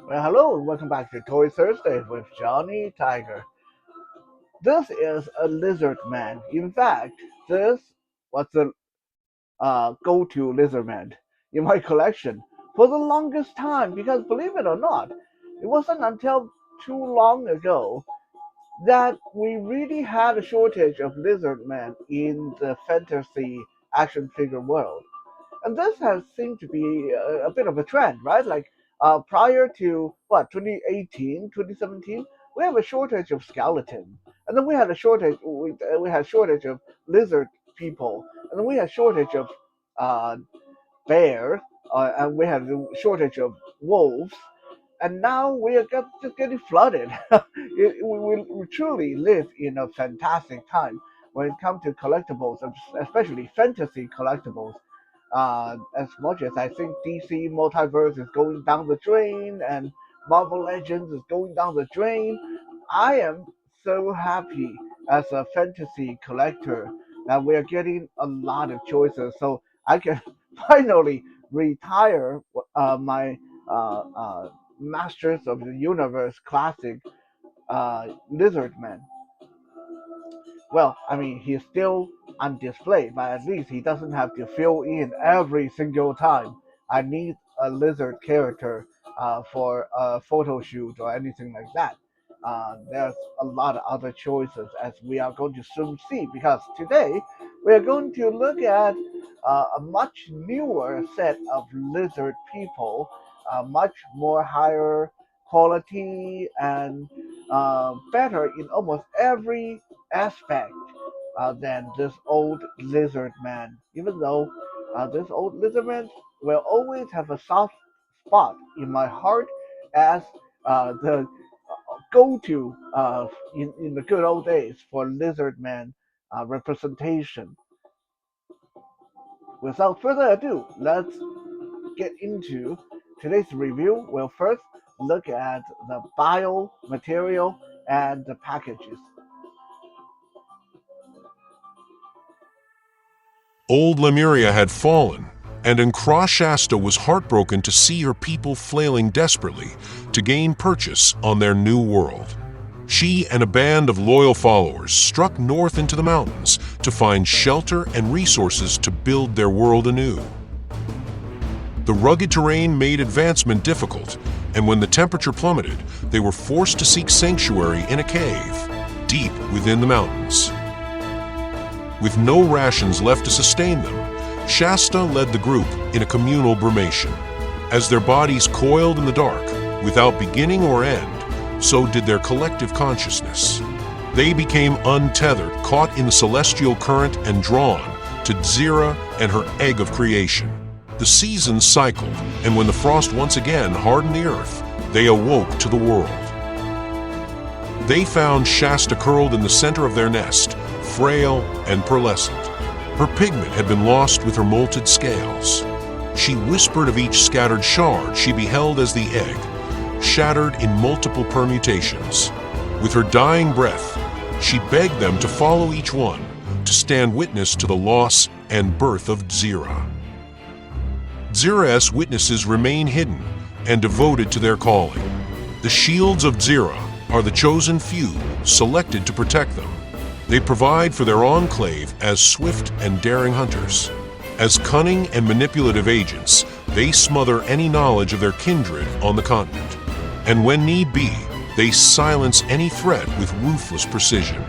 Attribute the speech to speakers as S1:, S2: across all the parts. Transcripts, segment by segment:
S1: Well, hello and welcome back to Toy Thursday with Johnny Tiger. This is a lizard man. In fact, this was the go-to lizard man in my collection for the longest time because believe it or not, it wasn't until too long ago that we really had a shortage of lizard men in the fantasy action figure world. And this has seemed to be a bit of a trend, right? Like prior to what 2018, 2017, we have a shortage of skeleton, and then we had a shortage. We had shortage of lizard people, and then we had shortage of uh, bears, and we had a shortage of wolves, and now we are just getting flooded. We truly live in a fantastic time when it comes to collectibles, especially fantasy collectibles. As much as I think DC Multiverse is going down the drain and Marvel Legends is going down the drain, I am so happy as a fantasy collector that we are getting a lot of choices. So I can finally retire my Masters of the Universe classic Lizardman. Well, I mean, he's still on display, but at least he doesn't have to fill in every single time. I need a lizard character for a photo shoot or anything like that. There's a lot of other choices as we are going to soon see because today we are going to look at a much newer set of lizard people, much more higher quality and better in almost every aspect than this old lizard man. Even though this old lizard man will always have a soft spot in my heart as the go-to in the good old days for lizard man representation. Without further ado, let's get into today's review. We'll first look at the bio material and the packages.
S2: Old Lemuria had fallen, and An'Kra Shasta was heartbroken to see her people flailing desperately to gain purchase on their new world. She and a band of loyal followers struck north into the mountains to find shelter and resources to build their world anew. The rugged terrain made advancement difficult, and when the temperature plummeted, they were forced to seek sanctuary in a cave, deep within the mountains. With no rations left to sustain them, Shasta led the group in a communal brumation. As their bodies coiled in the dark, without beginning or end, so did their collective consciousness. They became untethered, caught in the celestial current and drawn to Zira and her egg of creation. The seasons cycled, and when the frost once again hardened the earth, they awoke to the world. They found Shasta curled in the center of their nest, frail and pearlescent. Her pigment had been lost with her molted scales. She whispered of each scattered shard she beheld as the egg, shattered in multiple permutations. With her dying breath, she begged them to follow each one, to stand witness to the loss and birth of Zira. Zira's witnesses remain hidden and devoted to their calling. The shields of Zira are the chosen few selected to protect them. They provide for their enclave as swift and daring hunters. As cunning and manipulative agents, they smother any knowledge of their kindred on the continent. And when need be, they silence any threat with ruthless precision.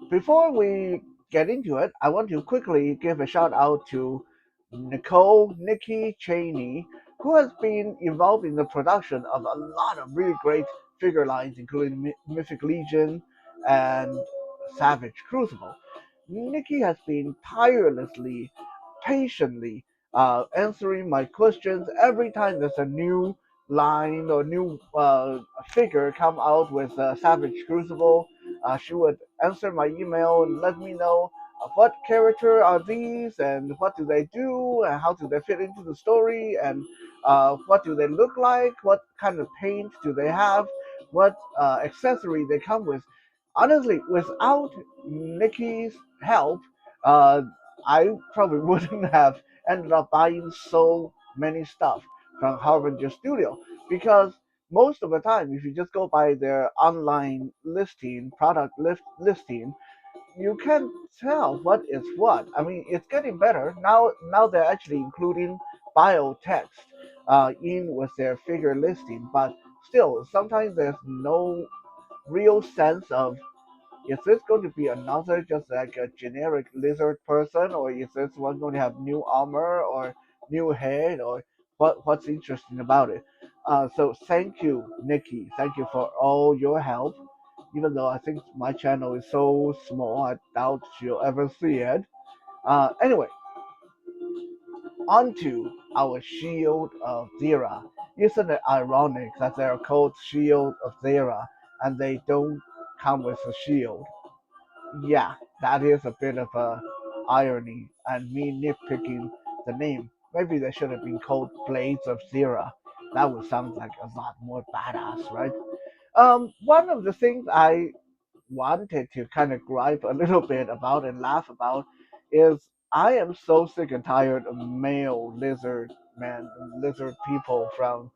S1: Before we get into it, I want to quickly give a shout out to Nikki Cheney, who has been involved in the production of a lot of really great figure lines, including Mythic Legion and Savage Crucible. Nikki has been tirelessly, patiently answering my questions every time there's a new line or new figure come out with Savage Crucible. She would answer my email and let me know what character are these and what do they do and how do they fit into the story and what do they look like, what kind of paint do they have. what accessory they come with. Honestly, without Nikki's help, uh, I probably wouldn't have ended up buying so many stuff from Harbinger Studio because most of the time, if you just go by their online listing, listing, you can't tell what is what. I mean, it's getting better now. Now they're actually including bio text in with their figure listing, but still, sometimes there's no real sense of is this going to be another just like a generic lizard person, or is this one going to have new armor or new head, or what's interesting about it? So thank you, Nikki. Thank you for all your help. Even though I think my channel is so small, I doubt you'll ever see it. Anyway, onto our Shield of Zera. Isn't it ironic that they're called Shield of Zera and they don't come with a shield? Yeah, that is a bit of a irony and me nitpicking the name. Maybe they should have been called Blades of Zera. That would sound like a lot more badass, right? One of the things I wanted to kind of gripe a little bit about and laugh about is I am so sick and tired of male lizard men, lizard people from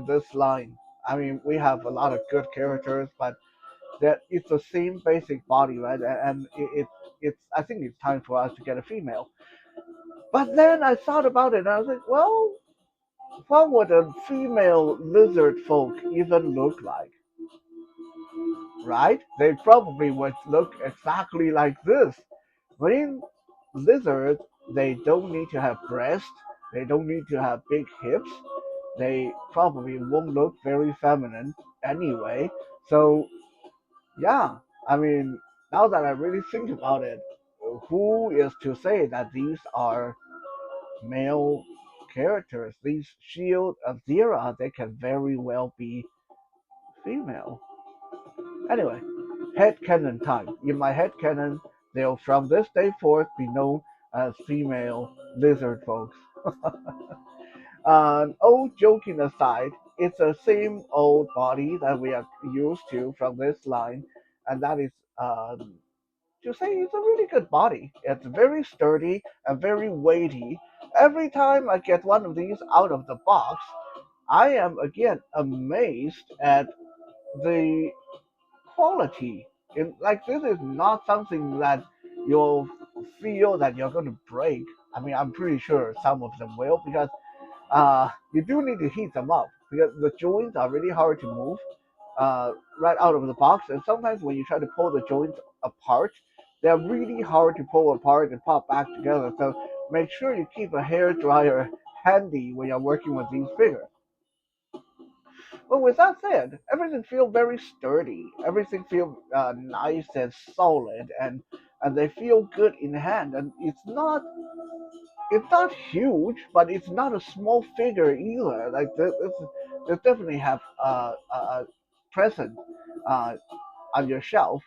S1: this line. I mean, we have a lot of good characters, but that it's the same basic body, right? And it's I think it's time for us to get a female. But then I thought about it, and I was like, well, what would a female lizard folk even look like, right? They probably would look exactly like this. I mean, lizards, they don't need to have breasts, they don't need to have big hips, they probably won't look very feminine anyway. So yeah, I mean, now that I really think about it, who is to say that these are male characters? These Shield of Zera, they can very well be female. Anyway, headcanon time. In my headcanon, they'll from this day forth be known as female lizard folks. All joking aside, it's the same old body that we are used to from this line, and that is to say it's a really good body. It's very sturdy and very weighty. Every time I get one of these out of the box, I am again amazed at the quality. Like this is not something that you'll feel that you're going to break. I mean, I'm pretty sure some of them will because you do need to heat them up because the joints are really hard to move right out of the box. And sometimes when you try to pull the joints apart, they're really hard to pull apart and pop back together. So make sure you keep a hair dryer handy when you're working with these figures. But with that said, everything feels very sturdy. Everything feels nice and solid, and they feel good in hand. And it's not huge, but it's not a small figure either. Like they definitely have present uh, on your shelf.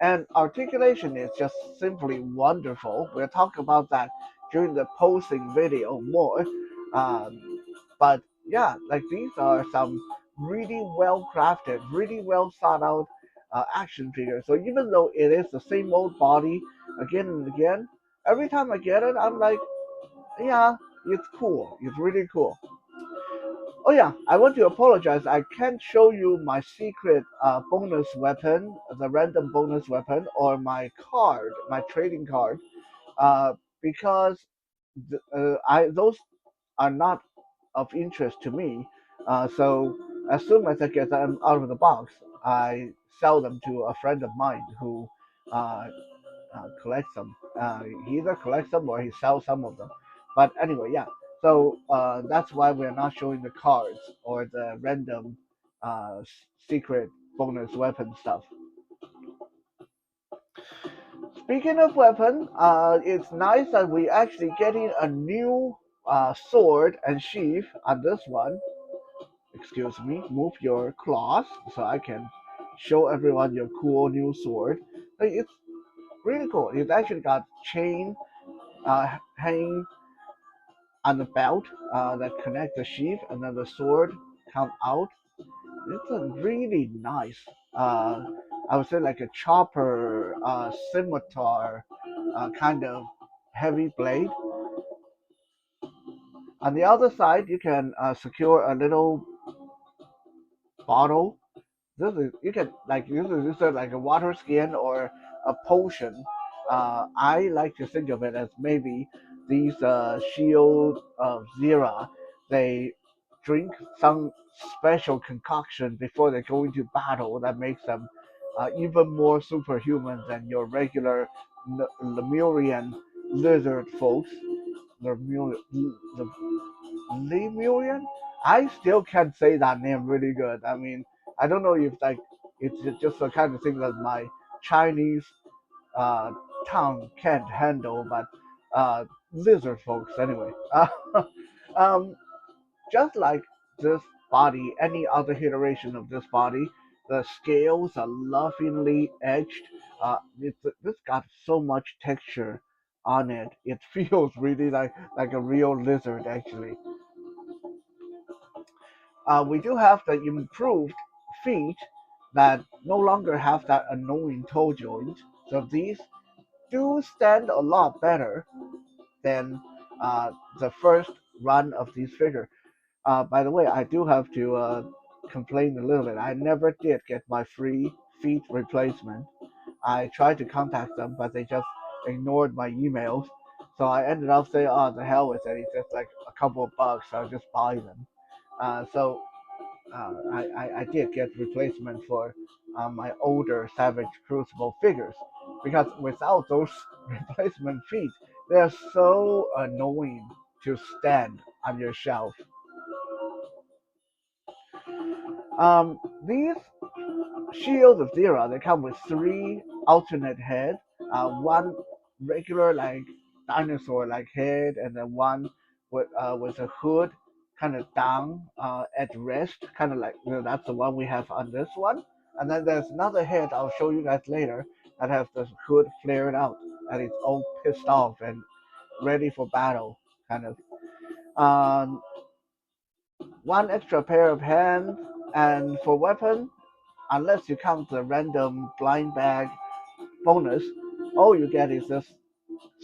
S1: And articulation is just simply wonderful. We'll talk about that during the posing video more. But yeah, like these are some really well crafted, really well thought out action figures. So even though it is the same old body again and again, every time I get it, I'm like, yeah, it's cool. It's really cool. Oh yeah, I want to apologize. I can't show you my secret bonus weapon, the random bonus weapon, or my card, my trading card, uh, because I those are not of interest to me. So as soon as I get them out of the box, I sell them to a friend of mine who uh, collects them. He either collects them or he sells some of them. But anyway, yeah. So that's why we're not showing the cards or the random uh, secret bonus weapon stuff. Speaking of weapon, it's nice that we actually getting a new sword and sheath on this one. Excuse me, move your claws so I can show everyone your cool new sword. Like, it's really cool. It's actually got chain hanging on the belt that connect the sheath, and then the sword come out. It's a really nice, uh, I would say like a chopper, scimitar, kind of heavy blade. On the other side, you can secure a little bottle. This is you can like use it like a water skin or a potion. I like to think of it as maybe these shield of Zira. They drink some special concoction before they go into battle that makes them even more superhuman than your regular Lemurian lizard folks. Lemur, Lemurian. I still can't say that name really good. I mean, I don't know if like it's just the kind of thing that my Chinese uh, tongue can't handle, but lizard folks anyway. Um, just like this body, any other iteration of this body, the scales are lovingly edged. This got so much texture on it. It feels really like a real lizard actually. We do have the improved feet that no longer have that annoying toe joint. So these do stand a lot better than the first run of these figures. By the way, I do have to complain a little bit. I never did get my free feet replacement. I tried to contact them, but they just ignored my emails. So I ended up saying, "Oh, the hell with it. It's just like a couple of bucks. I'll just buy them." So I did get replacement for my older Savage Crucible figures because without those replacement feet, they're so annoying to stand on your shelf. These shields of Zero, they come with three alternate heads, one regular like dinosaur like head, and then one with a hood kind of down at rest, kind of like that's the one we have on this one. And then there's another head I'll show you guys later that has the hood flared out and it's all pissed off and ready for battle, kind of. Um, one extra pair of hands, and for weapon, unless you count the random blind bag bonus, all you get is this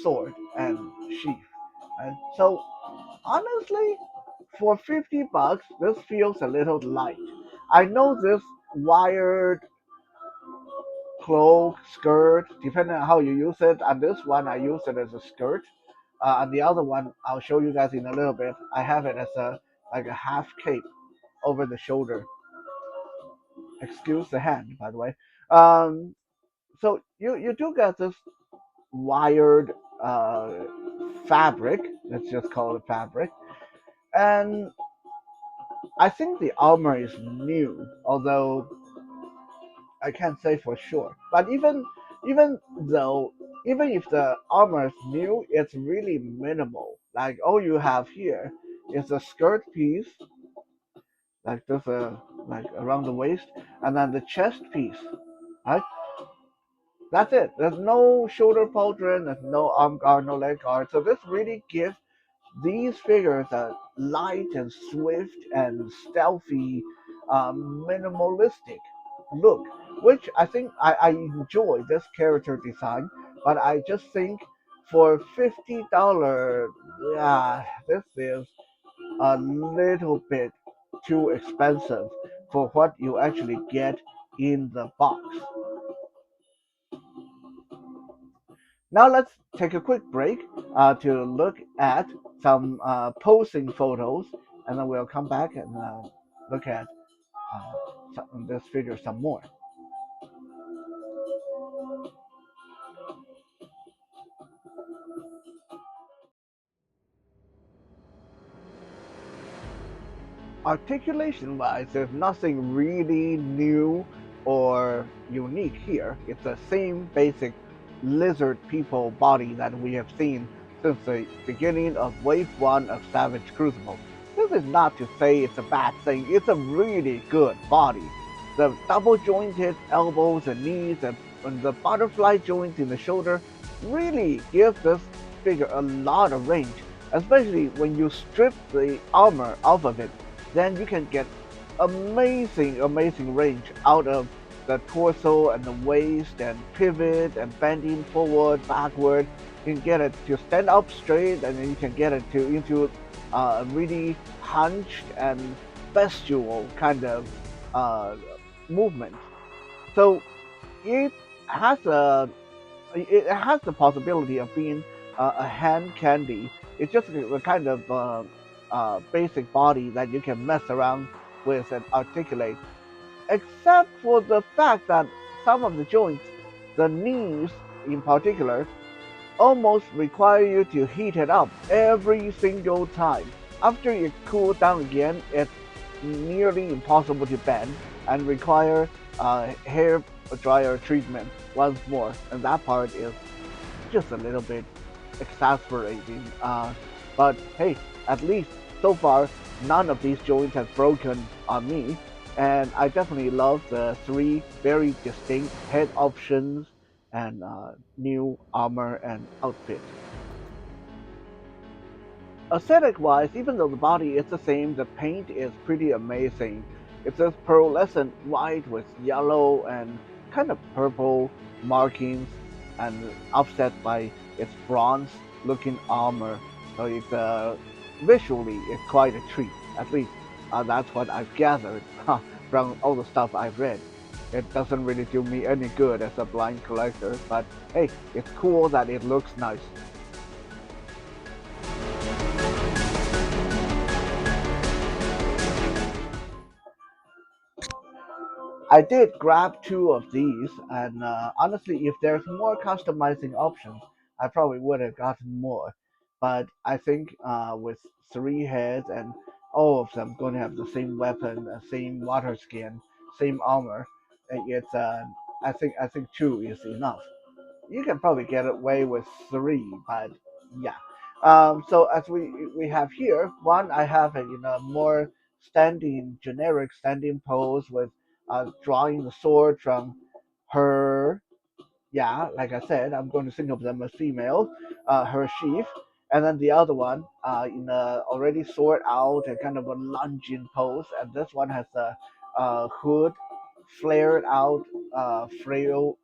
S1: sword and sheath. And so honestly, for 50 bucks, this feels a little light. I know this wired cloak, skirt, depending on how you use it. On this one, I use it as a skirt. On the other one, I'll show you guys in a little bit. I have it as a like a half cape over the shoulder. Excuse the hand, by the way. Um, so you do get this wired uh, fabric. Let's just call it fabric. And I think the armor is new, although I can't say for sure. But even though even if the armor is new, it's really minimal. Like all you have here is a skirt piece, like this like around the waist, and then the chest piece. Right? That's it. There's no shoulder pauldron, there's no arm guard, no leg guard. So this really gives these figures are light and swift and stealthy, minimalistic look, which I think I enjoy this character design. But I just think for $50, yeah, this is a little bit too expensive for what you actually get in the box. Now let's take a quick break to look at some posing photos, and then we'll come back and look at this figure some more. Articulation wise, there's nothing really new or unique here. It's the same basic lizard people body that we have seen since the beginning of Wave 1 of Savage Crucible. This is not to say it's a bad thing, it's a really good body. The double jointed elbows and knees and the butterfly joints in the shoulder really give this figure a lot of range, especially when you strip the armor off of it, then you can get amazing range out of the torso and the waist and pivot and bending forward, backward. You can get it to stand up straight, and then you can get it to into a really hunched and bestial kind of uh, movement. So it has the possibility of being a hand candy. It's just a kind of basic body that you can mess around with and articulate, except for the fact that some of the joints, the knees in particular, almost require you to heat it up every single time. After it cools down again, it's nearly impossible to bend and require hair dryer treatment once more, and that part is just a little bit exasperating. But hey, at least so far, none of these joints has broken on me, and I definitely love the three very distinct head options and new armor and outfit. Aesthetic wise, even though the body is the same, the paint is pretty amazing. It's this pearlescent white with yellow and kind of purple markings and offset by its bronze looking armor. So it's visually it's quite a treat. At least that's what I've gathered from all the stuff I've read. It doesn't really do me any good as a blind collector, but hey, it's cool that it looks nice. I did grab two of these, and honestly, if there's more customizing options, I probably would have gotten more. But I think with three heads and all of them going to have the same weapon, same water skin, same armor, it's I think two is enough. You can probably get away with three, but yeah. So as we have here, one I have a more standing generic standing pose with drawing the sword from her. Yeah, like I said, I'm going to think of them as female. Her sheath, and then the other one in a already sword out and kind of a lunging pose, and this one has a hood flared out, frail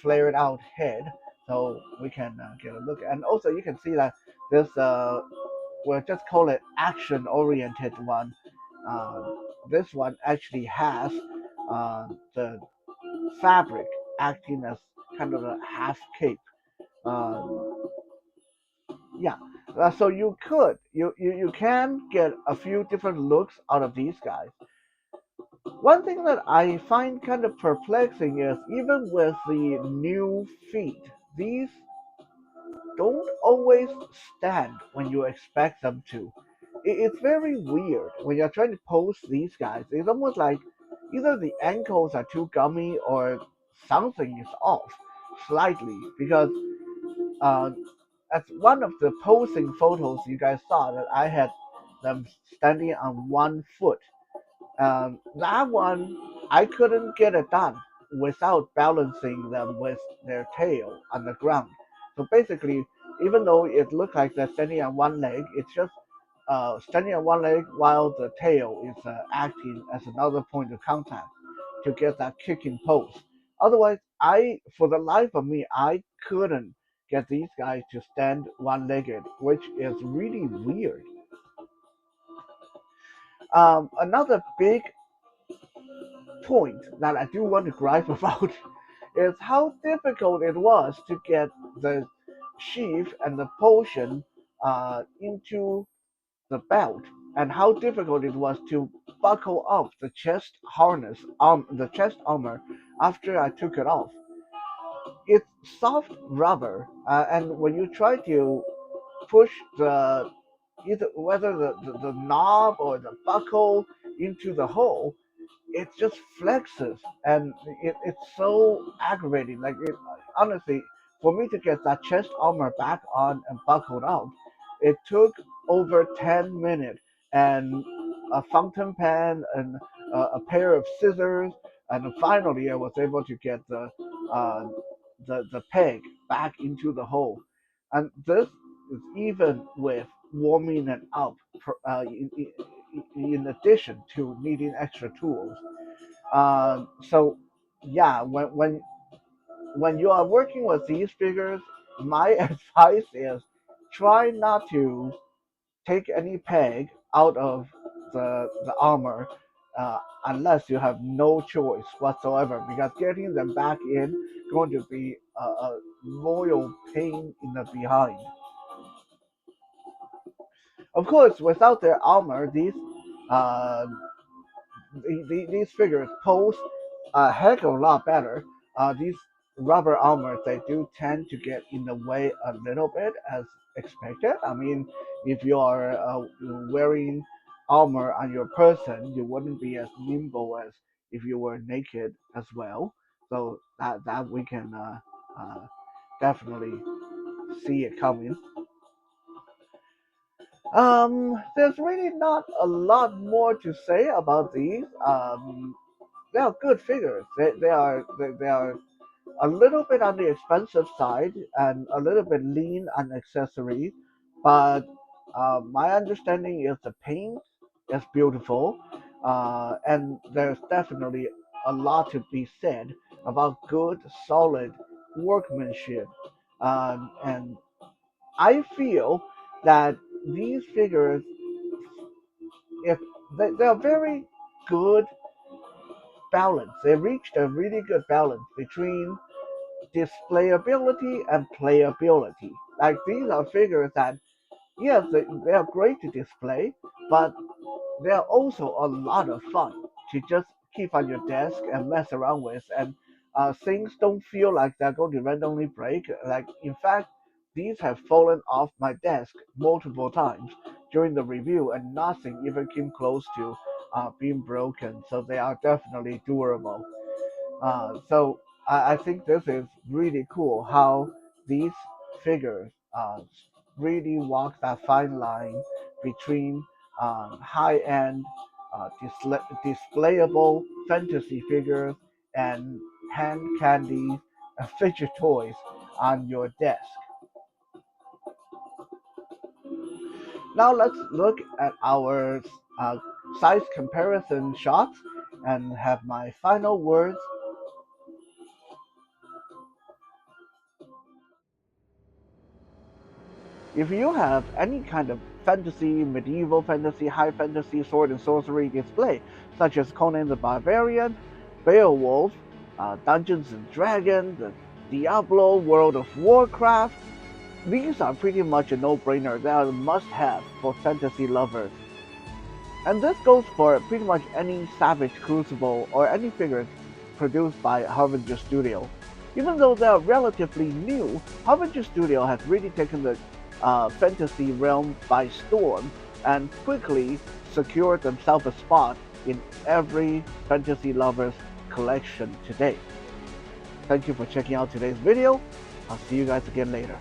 S1: flared out head, so we can get a look. And also, you can see that this we'll just call it action oriented one. Uh, this one actually has the fabric acting as kind of a half cape. Um, yeah, so you can get a few different looks out of these guys. One thing that I find kind of perplexing is even with the new feet, these don't always stand when you expect them to. It's very weird when you're trying to pose these guys. It's almost like either the ankles are too gummy or something is off slightly because uh, as one of the posing photos you guys saw that I had them standing on one foot. That one, I couldn't get it done without balancing them with their tail on the ground. So basically, even though it looked like they're standing on one leg, it's just standing on one leg while the tail is acting as another point of contact to get that kicking pose. Otherwise, for the life of me, I couldn't get these guys to stand one-legged, which is really weird. Another big point that I do want to gripe about is how difficult it was to get the sheath and the potion into the belt, and how difficult it was to buckle up the chest harness, the chest armor after I took it off. It's soft rubber, and when you try to push the either whether the knob or the buckle into the hole, it just flexes, and it's so aggravating. Like honestly, for me to get that chest armor back on and buckled up, it took over 10 minutes and a fountain pen and a pair of scissors, and finally I was able to get uh, the peg back into the hole. And this is even with warming it up in addition to needing extra tools. So yeah, when you are working with these figures, my advice is try not to take any peg out of the armor unless you have no choice whatsoever, because getting them back in going to be a royal pain in the behind. Of course, without their armor, uh, these figures pose a heck of a lot better. These rubber armors, they do tend to get in the way a little bit as expected. I mean, if you are wearing armor on your person, you wouldn't be as nimble as if you were naked as well. So that we can definitely see it coming. There's really not a lot more to say about these. They are good figures. They are a little bit on the expensive side and a little bit lean on accessories, but my understanding is the paint is beautiful, and there's definitely a lot to be said about good, solid workmanship. And I feel that these figures, if they are very good balance. They reached a really good balance between displayability and playability. Like these are figures that, yes, they are great to display, but they're also a lot of fun to just keep on your desk and mess around with, and things don't feel like they're going to randomly break. Like in fact, these have fallen off my desk multiple times during the review, and nothing even came close to being broken. So they are definitely durable. So I think this is really cool how these figures really walk that fine line between high-end displayable fantasy figures and hand candies and fidget toys on your desk. Now let's look at our uh, size comparison shots and have my final words. If you have any kind of fantasy, medieval fantasy, high fantasy, sword and sorcery display, such as Conan the Barbarian, Beowulf, Dungeons and Dragons, the Diablo, World of Warcraft, these are pretty much a no-brainer. They are a must-have for fantasy lovers. And this goes for pretty much any Savage Crucible or any figures produced by Harbinger Studio. Even though they are relatively new, Harbinger Studio has really taken the fantasy realm by storm and quickly secured themselves a spot in every fantasy lover's collection today. Thank you for checking out today's video. I'll see you guys again later.